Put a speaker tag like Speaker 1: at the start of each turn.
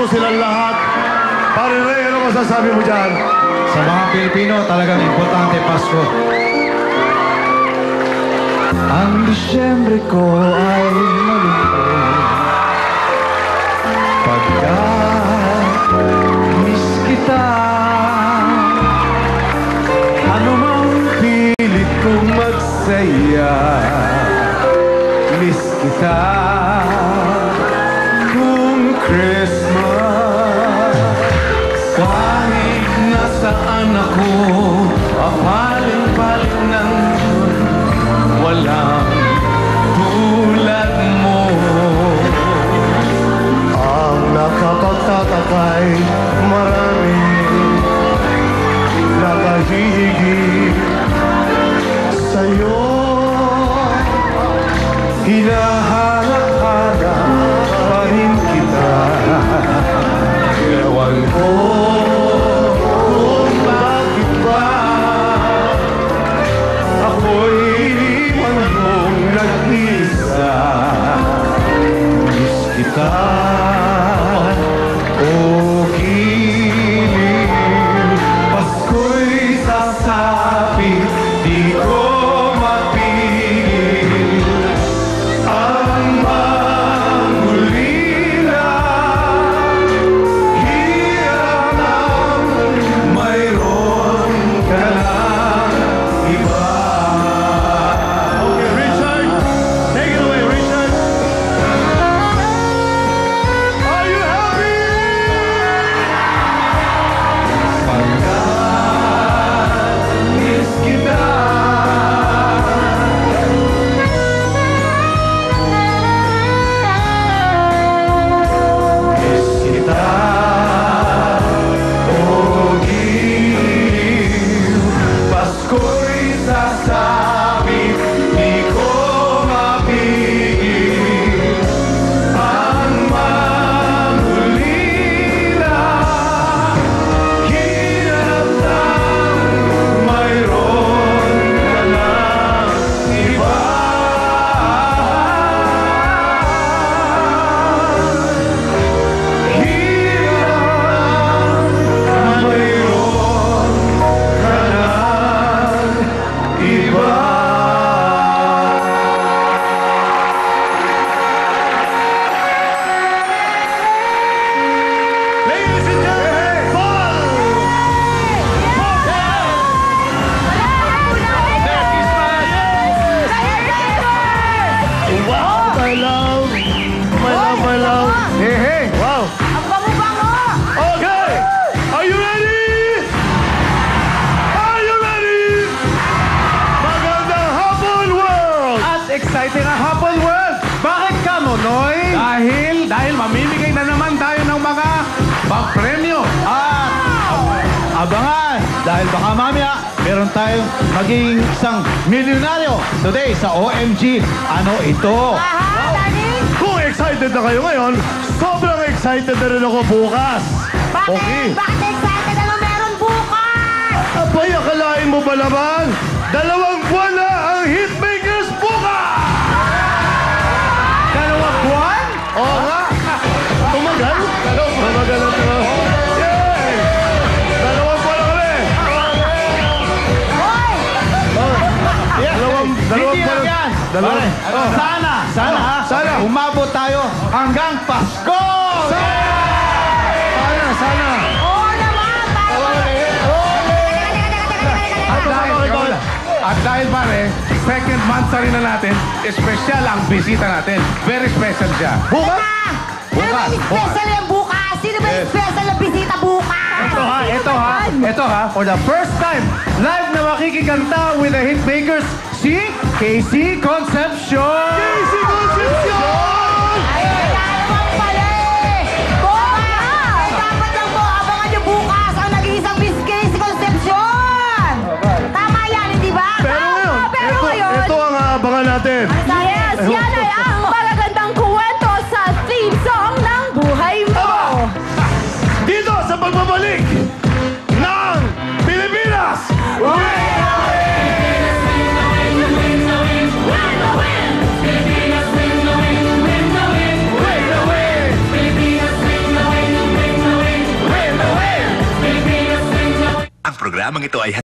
Speaker 1: silang lahat. Pare Ray, ano masasabi mo dyan?
Speaker 2: Sa mga Pilipino, talagang importante Pasko. Ang Disyembre ko ay malungkot pagkat miss kita. Ano mang pilit kong magsaya, miss kita. Kung Christmas, kahit nasaan ako, papaling-paling ng walang tulad mo.
Speaker 1: Ang nakapagtatakay, marami nakahihigit sa'yo. Hinahanap-hanap pa rin kita. Ewan ko kung bakit ba ako'y iniwan mong nag-isa. Miss kita, o kiling. Pasko'y sasapit, di ko mapigil ang mangulila. Hirap nang mayroon ka lang iba. Okay, Richard, take it away, Richard. Are you happy? Pagkat miss kita. Miss kita, o giliw. Pasko'y sasabit, di ko mapigil ang mangulila. Hirap nang mayroon ka lang iba. Hirap mayroon ka lang iba. Ladies and gentlemen, Paul! Wow, my love! My love, my love! Hey, hey! Wow!
Speaker 3: Ang bango-bango!
Speaker 1: Okay! Are you ready? Are you ready? Magandang hapon, world!
Speaker 2: At exciting ang Hapon World! Bakit ka, Nonoy? Dahil mamimigay na naman tayo ng mga pang-premyo. At abangan! Dahil baka mamaya, meron tayong maging isang milyonaryo today sa OMG. Ano ito?
Speaker 3: Aha, darling!
Speaker 1: Kung excited na kayo ngayon, sobrang excited na rin ako bukas.
Speaker 3: Bakit?
Speaker 1: Okay.
Speaker 3: Bakit excited? Ano meron bukas?
Speaker 1: Abay, akalain mo ba naman? 2 buwan na ang Hitmakers bukas!
Speaker 2: 2 buwan?
Speaker 1: Oo nga. Tumagal? Tumagal ang ito. Yay! 2 buwan na kami.
Speaker 3: Hoy!
Speaker 2: Hindi lang yan. Pare, sana umabot tayo hanggang Pasko!
Speaker 1: Sana.
Speaker 3: Oo naman!
Speaker 2: At dahil pare, second month na rin na natin, espesyal ang bisita natin. Very special siya.
Speaker 1: Bukas?
Speaker 3: Ano ba yung special yung bukas? Sino ba yung special na bisita bukas?
Speaker 2: Ito ha, for the first time, live na makikikanta with the Hitmakers, si Casey Concepcion!
Speaker 1: Casey Concepcion!
Speaker 3: Ay, kaya naman pala eh! Bukas! Dapat lang po, abangan nyo bukas ang nag-iisang Miss Casey Concepcion! Tama yan, hindi ba?
Speaker 1: Pero ngayon,
Speaker 3: Pero ngayon,
Speaker 1: ito ang aabangan natin.
Speaker 3: yes, yan ay ang magagandang kwento sa theme song ng buhay mo!
Speaker 1: Dito sa pagbabalik ng Pilipinas!
Speaker 4: Ang programang ito ay